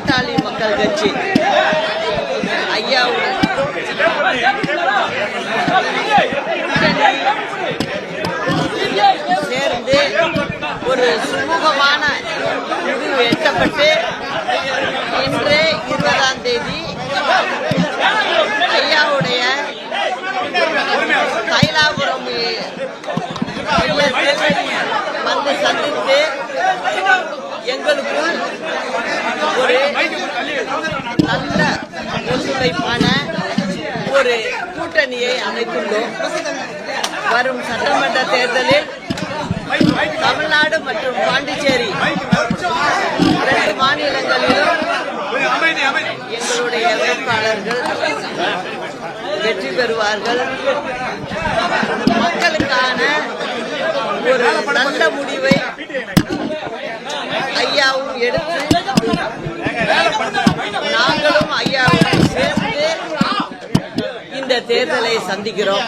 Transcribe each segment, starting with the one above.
பாட்டாளி மக்கள் கட்சி ஐயாவுடன் சேர்ந்து ஒரு சுமூகமான முடிவு எட்டப்பட்டு இன்று 20ஆம் தேதி ஐயாவுடைய தைலாபுரம் வந்து சந்தித்து எங்களுக்குள் ஒரு நல்ல ஒத்துழைப்பான ஒரு கூட்டணியை அமைத்துள்ளோம். வரும் சட்டமன்ற தேர்தலில் தமிழ்நாடு மற்றும் பாண்டிச்சேரி 2 மாநிலங்களிலும் எங்களுடைய வேட்பாளர்கள் வெற்றி பெறுவார்கள். மக்களுக்கான ஒரு நல்ல முடிவை ஐயாவும் எடுத்து நாங்களும் ஐயாவும் சேர்ந்து இந்த தேர்தலை சந்திக்கிறோம்.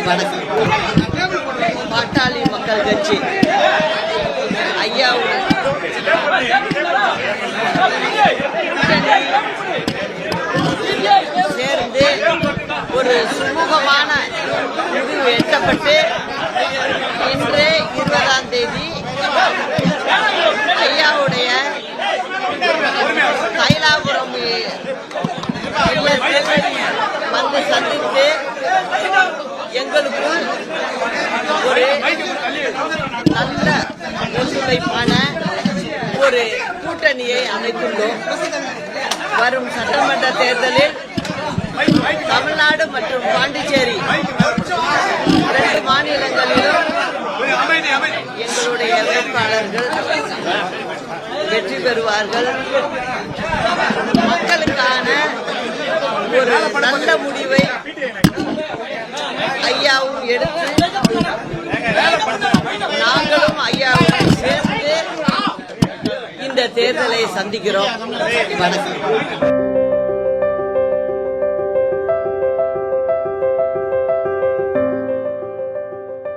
வணக்கம். பாட்டாளி மக்கள் கட்சி ஐயாவுடன் சேர்ந்து ஒரு சுமூகமான முடிவு எட்டப்பட்டு இன்று 20ஆம் தேதி ஐயாவுடைய தைலாபுரம் வந்து சந்தித்து எங்களுக்குள் ஒரு நல்ல ஒத்துழைப்பான ஒரு கூட்டணியை அமைத்துள்ளோம். வரும் சட்டமன்ற தேர்தலில் தமிழ்நாடு மற்றும் பாண்டிச்சேரி 2 மாநிலங்களிலும் எங்களுடைய வேட்பாளர்கள் வெற்றி பெறுவார்கள். மக்களுக்கான ஒரு நல்ல முடிவை ஐயாவும் எடுத்து நாங்களும் ஐயாவும் சேர்ந்து இந்த தேர்தலை சந்திக்கிறோம். வணக்கம்.